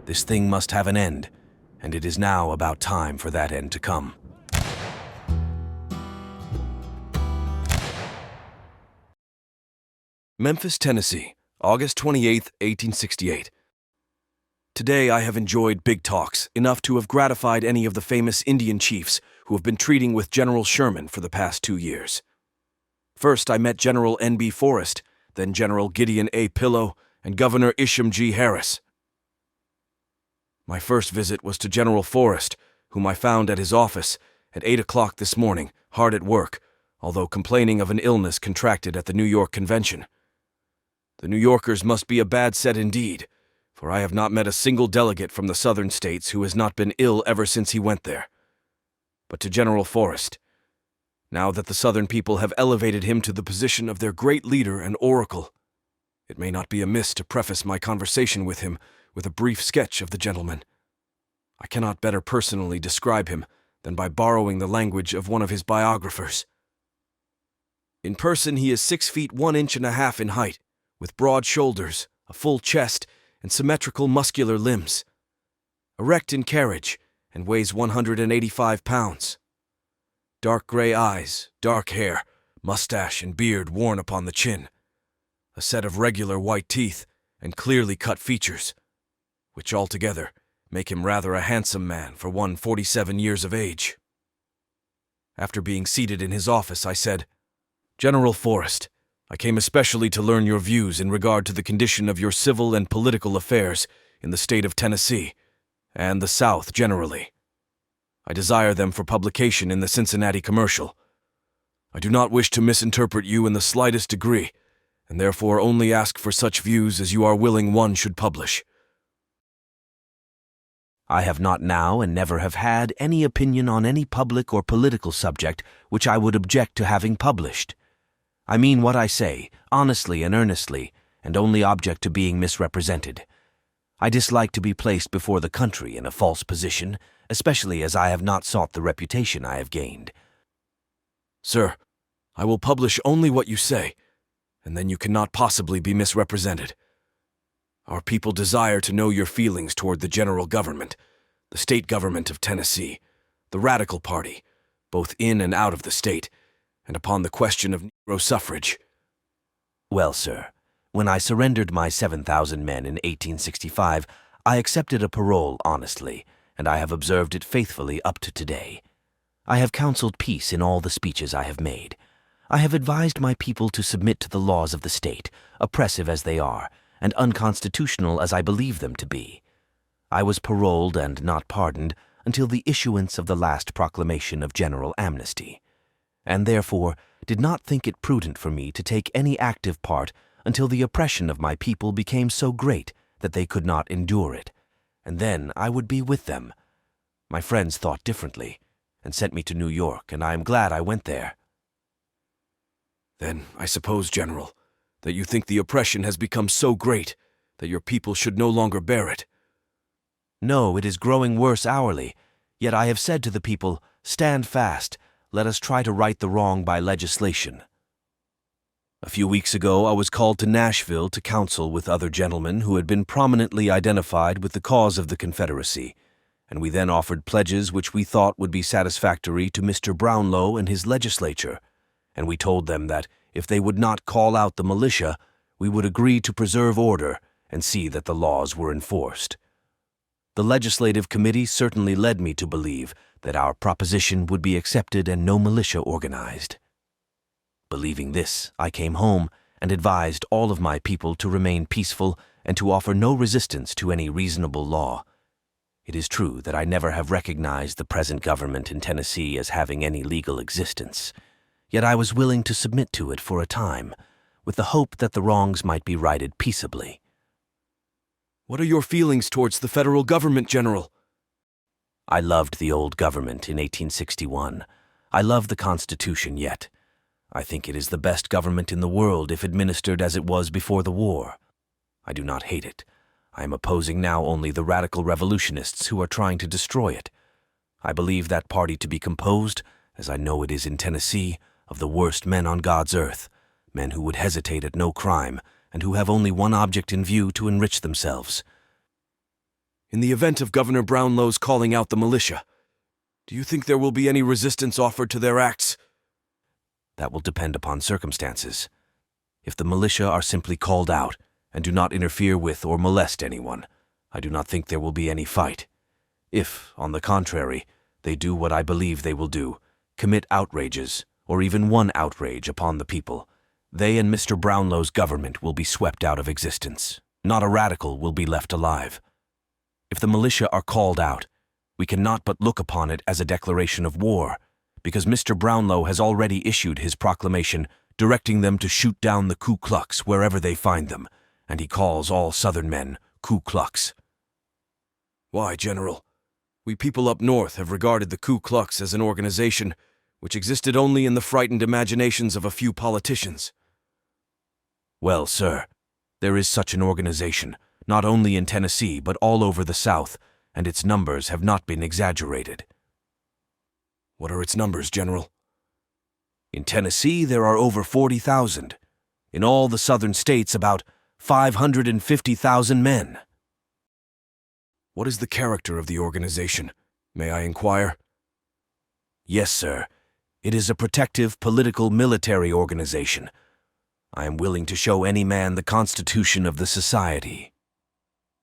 This thing must have an end, and it is now about time for that end to come. Memphis, Tennessee, August 28, 1868. Today I have enjoyed big talks, enough to have gratified any of the famous Indian chiefs who have been treating with General Sherman for the past 2 years. First I met General N.B. Forrest, then General Gideon A. Pillow, and Governor Isham G. Harris. My first visit was to General Forrest, whom I found at his office at 8 o'clock this morning, hard at work, although complaining of an illness contracted at the New York Convention. The New Yorkers must be a bad set indeed, for I have not met a single delegate from the southern states who has not been ill ever since he went there. But to General Forrest, now that the southern people have elevated him to the position of their great leader and oracle, it may not be amiss to preface my conversation with him with a brief sketch of the gentleman. I cannot better personally describe him than by borrowing the language of one of his biographers. In person he is 6 feet 1 inch and a half in height, with broad shoulders, a full chest, and symmetrical muscular limbs. Erect in carriage, and weighs 185 pounds. Dark gray eyes, dark hair, mustache and beard worn upon the chin. A set of regular white teeth, and clearly cut features, which altogether make him rather a handsome man for one 47 years of age. After being seated in his office, I said, "General Forrest, I came especially to learn your views in regard to the condition of your civil and political affairs in the state of Tennessee, and the South generally. I desire them for publication in the Cincinnati Commercial. I do not wish to misinterpret you in the slightest degree, and therefore only ask for such views as you are willing one should publish." I have not now and never have had any opinion on any public or political subject which I would object to having published. I mean what I say, honestly and earnestly, and only object to being misrepresented. I dislike to be placed before the country in a false position, especially as I have not sought the reputation I have gained. Sir, I will publish only what you say, and then you cannot possibly be misrepresented. Our people desire to know your feelings toward the general government, the state government of Tennessee, the Radical Party, both in and out of the state, and upon the question of Negro suffrage. Well, sir, when I surrendered my 7,000 men in 1865, I accepted a parole honestly, and I have observed it faithfully up to today. I have counseled peace in all the speeches I have made. I have advised my people to submit to the laws of the state, oppressive as they are, and unconstitutional as I believe them to be. I was paroled and not pardoned until the issuance of the last proclamation of general amnesty, and therefore did not think it prudent for me to take any active part until the oppression of my people became so great that they could not endure it, and then I would be with them. My friends thought differently, and sent me to New York, and I am glad I went there. Then, I suppose, General, that you think the oppression has become so great that your people should no longer bear it. No, it is growing worse hourly, yet I have said to the people, stand fast, let us try to right the wrong by legislation. A few weeks ago I was called to Nashville to counsel with other gentlemen who had been prominently identified with the cause of the Confederacy, and we then offered pledges which we thought would be satisfactory to Mr. Brownlow and his legislature, and we told them that if they would not call out the militia, we would agree to preserve order and see that the laws were enforced. The legislative committee certainly led me to believe that our proposition would be accepted and no militia organized. Believing this, I came home and advised all of my people to remain peaceful and to offer no resistance to any reasonable law. It is true that I never have recognized the present government in Tennessee as having any legal existence, yet I was willing to submit to it for a time, with the hope that the wrongs might be righted peaceably. What are your feelings towards the federal government, General? I loved the old government in 1861. I love the Constitution yet. I think it is the best government in the world if administered as it was before the war. I do not hate it. I am opposing now only the radical revolutionists who are trying to destroy it. I believe that party to be composed, as I know it is in Tennessee, of the worst men on God's earth, men who would hesitate at no crime, and who have only one object in view to enrich themselves. In the event of Governor Brownlow's calling out the militia, do you think there will be any resistance offered to their acts? That will depend upon circumstances. If the militia are simply called out and do not interfere with or molest anyone, I do not think there will be any fight. If, on the contrary, they do what I believe they will do, commit outrages, or even one outrage upon the people, they and Mr. Brownlow's government will be swept out of existence. Not a radical will be left alive. If the militia are called out, we cannot but look upon it as a declaration of war, because Mr. Brownlow has already issued his proclamation directing them to shoot down the Ku Klux wherever they find them, and he calls all Southern men Ku Klux. Why, General? We people up north have regarded the Ku Klux as an organization which existed only in the frightened imaginations of a few politicians. Well, sir, there is such an organization, not only in Tennessee but all over the South, and its numbers have not been exaggerated. What are its numbers, General? In Tennessee, there are over 40,000. In all the southern states, about 550,000 men. What is the character of the organization? May I inquire? Yes, sir. It is a protective, political, military organization. I am willing to show any man the Constitution of the Society.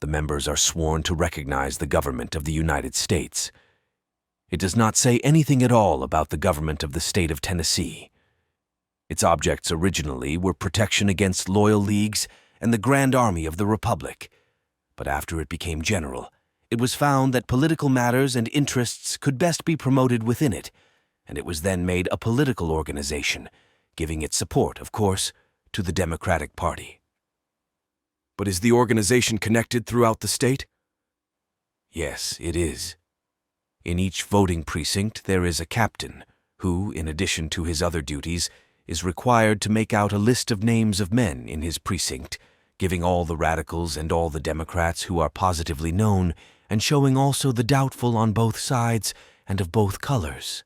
The members are sworn to recognize the government of the United States. It does not say anything at all about the government of the state of Tennessee. Its objects originally were protection against loyal leagues and the Grand Army of the Republic. But after it became general, it was found that political matters and interests could best be promoted within it, and it was then made a political organization, giving its support, of course, to the Democratic Party. But is the organization connected throughout the state? Yes, it is. In each voting precinct there is a captain who, in addition to his other duties, is required to make out a list of names of men in his precinct, giving all the radicals and all the Democrats who are positively known, and showing also the doubtful on both sides and of both colors.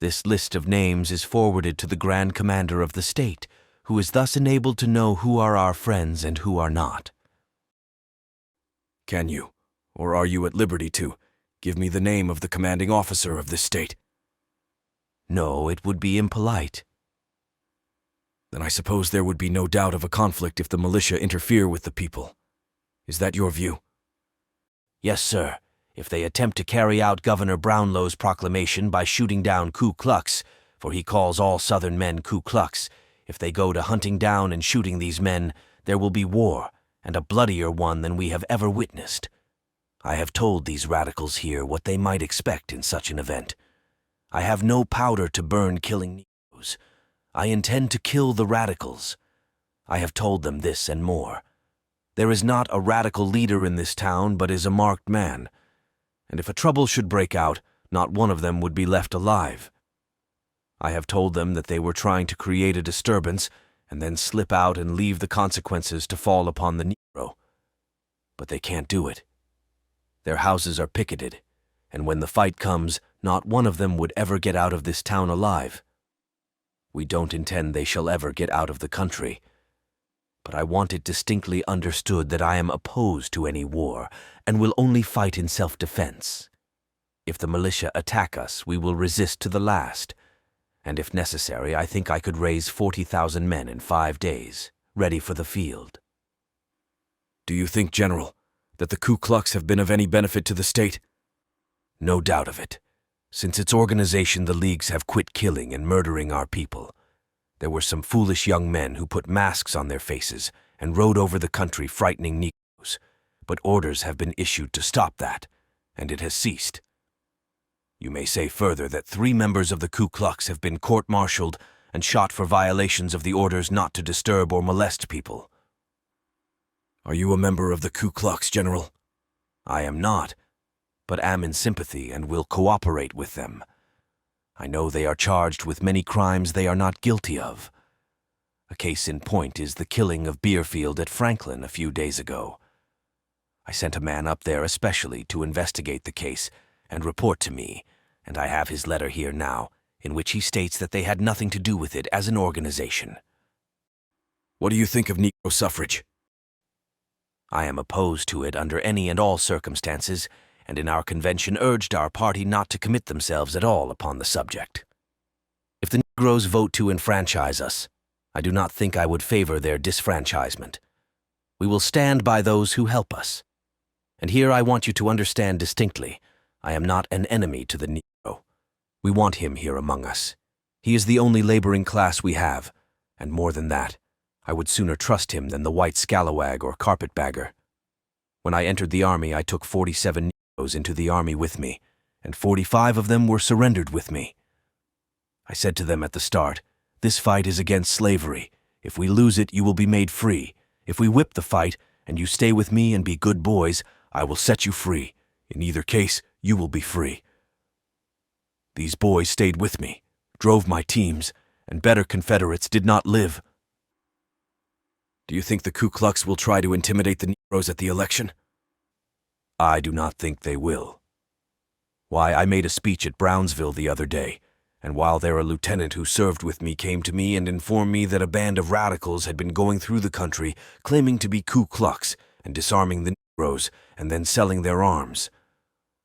This list of names is forwarded to the Grand Commander of the state, who is thus enabled to know who are our friends and who are not. Can you, or are you at liberty to, give me the name of the commanding officer of this state? No, it would be impolite. Then I suppose there would be no doubt of a conflict if the militia interfere with the people. Is that your view? Yes, sir. If they attempt to carry out Governor Brownlow's proclamation by shooting down Ku Klux, for he calls all Southern men Ku Klux, if they go to hunting down and shooting these men, there will be war, and a bloodier one than we have ever witnessed. I have told these radicals here what they might expect in such an event. I have no powder to burn killing Negroes. I intend to kill the radicals. I have told them this and more. There is not a radical leader in this town but is a marked man, and if a trouble should break out, not one of them would be left alive. I have told them that they were trying to create a disturbance and then slip out and leave the consequences to fall upon the Negro. But they can't do it. Their houses are picketed, and when the fight comes, not one of them would ever get out of this town alive. We don't intend they shall ever get out of the country. But I want it distinctly understood that I am opposed to any war and will only fight in self-defense. If the militia attack us, we will resist to the last. And if necessary, I think I could raise 40,000 men in 5 days, ready for the field. Do you think, General, that the Ku Klux have been of any benefit to the state? No doubt of it. Since its organization, the leagues have quit killing and murdering our people. There were some foolish young men who put masks on their faces and rode over the country frightening Negroes, but orders have been issued to stop that, and it has ceased. You may say further that 3 members of the Ku Klux have been court-martialed and shot for violations of the orders not to disturb or molest people. Are you a member of the Ku Klux, General? I am not, but am in sympathy and will cooperate with them. I know they are charged with many crimes they are not guilty of. A case in point is the killing of Beerfield at Franklin a few days ago. I sent a man up there especially to investigate the case and report to me, and I have his letter here now, in which he states that they had nothing to do with it as an organization. What do you think of Negro suffrage? I am opposed to it under any and all circumstances, and in our convention urged our party not to commit themselves at all upon the subject. If the Negroes vote to enfranchise us, I do not think I would favor their disfranchisement. We will stand by those who help us. And here I want you to understand distinctly, I am not an enemy to the Negro. We want him here among us. He is the only laboring class we have, and more than that, I would sooner trust him than the white scalawag or carpetbagger. When I entered the army, I took 47 Negroes into the army with me, and 45 of them were surrendered with me. I said to them at the start, "This fight is against slavery. If we lose it, you will be made free. If we whip the fight, and you stay with me and be good boys, I will set you free. In either case, you will be free." These boys stayed with me, drove my teams, and better Confederates did not live. Do you think the Ku Klux will try to intimidate the Negroes at the election? I do not think they will. Why, I made a speech at Brownsville the other day, and while there a lieutenant who served with me came to me and informed me that a band of radicals had been going through the country claiming to be Ku Klux and disarming the Negroes and then selling their arms.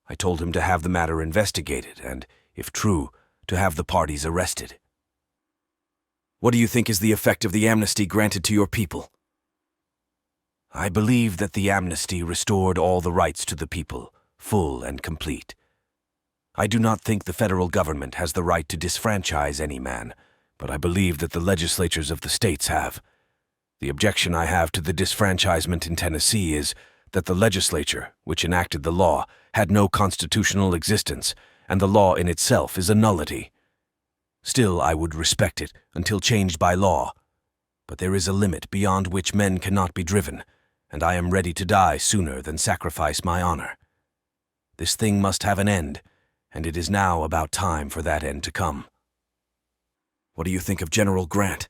I told him to have the matter investigated and, if true, to have the parties arrested. What do you think is the effect of the amnesty granted to your people? I believe that the amnesty restored all the rights to the people, full and complete. I do not think the federal government has the right to disfranchise any man, but I believe that the legislatures of the states have. The objection I have to the disfranchisement in Tennessee is that the legislature, which enacted the law, had no constitutional existence, and the law in itself is a nullity. Still, I would respect it until changed by law. But there is a limit beyond which men cannot be driven, and I am ready to die sooner than sacrifice my honor. This thing must have an end, and it is now about time for that end to come. What do you think of General Grant?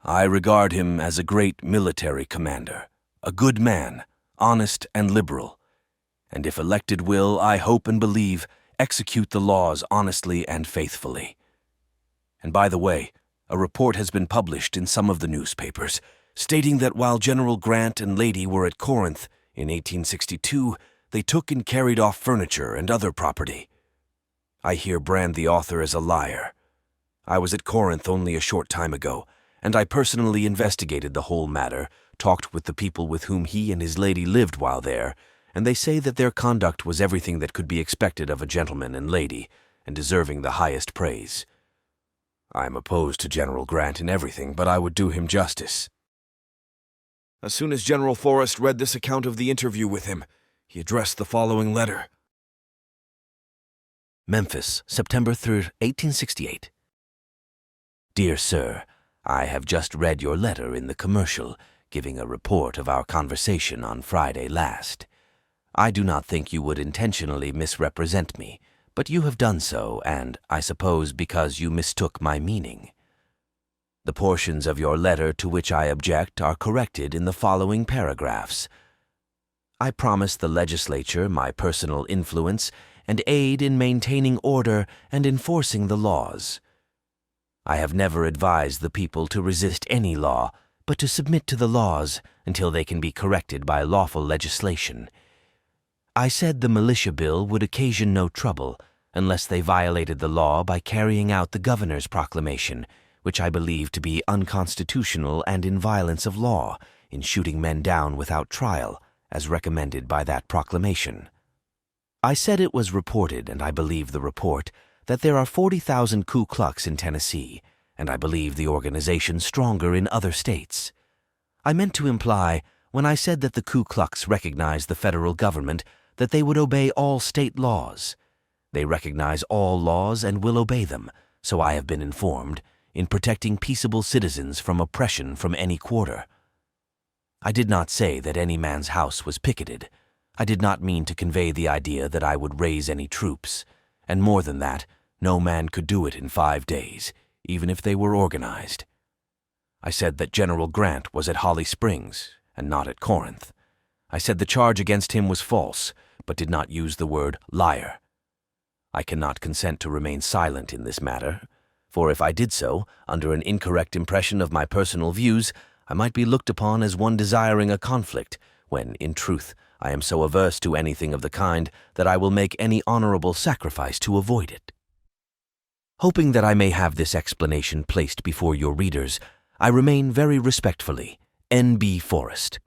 I regard him as a great military commander, a good man, honest and liberal, and if elected will, I hope and believe, execute the laws honestly and faithfully. And by the way, a report has been published in some of the newspapers, stating that while General Grant and Lady were at Corinth in 1862, they took and carried off furniture and other property. I here brand the author as a liar. I was at Corinth only a short time ago, and I personally investigated the whole matter, talked with the people with whom he and his lady lived while there, and they say that their conduct was everything that could be expected of a gentleman and lady, and deserving the highest praise. I am opposed to General Grant in everything, but I would do him justice. As soon as General Forrest read this account of the interview with him, he addressed the following letter. Memphis, September 3rd, 1868. Dear Sir, I have just read your letter in the commercial, giving a report of our conversation on Friday last. I do not think you would intentionally misrepresent me, but you have done so, and I suppose because you mistook my meaning. The portions of your letter to which I object are corrected in the following paragraphs. I promise the legislature my personal influence and aid in maintaining order and enforcing the laws. I have never advised the people to resist any law, but to submit to the laws until they can be corrected by lawful legislation. I said the militia bill would occasion no trouble unless they violated the law by carrying out the governor's proclamation, which I believe to be unconstitutional and in violence of law, in shooting men down without trial, as recommended by that proclamation. I said it was reported, and I believe the report, that there are 40,000 Ku Klux in Tennessee, and I believe the organization stronger in other states. I meant to imply, when I said that the Ku Klux recognize the federal government, that they would obey all state laws. They recognize all laws and will obey them, so I have been informed, in protecting peaceable citizens from oppression from any quarter. I did not say that any man's house was picketed. I did not mean to convey the idea that I would raise any troops, and more than that, no man could do it in 5 days, even if they were organized. I said that General Grant was at Holly Springs, and not at Corinth. I said the charge against him was false, but did not use the word liar. I cannot consent to remain silent in this matter, for if I did so, under an incorrect impression of my personal views, I might be looked upon as one desiring a conflict, when, in truth, I am so averse to anything of the kind that I will make any honorable sacrifice to avoid it. Hoping that I may have this explanation placed before your readers, I remain very respectfully, N.B. Forrest.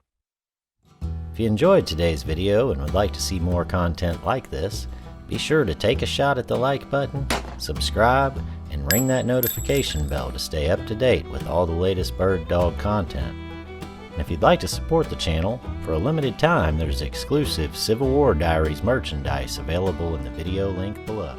If you enjoyed today's video and would like to see more content like this, be sure to take a shot at the like button, subscribe, and ring that notification bell to stay up to date with all the latest BirdDogg content. And if you'd like to support the channel, for a limited time there's exclusive Civil War Diaries merchandise available in the video link below.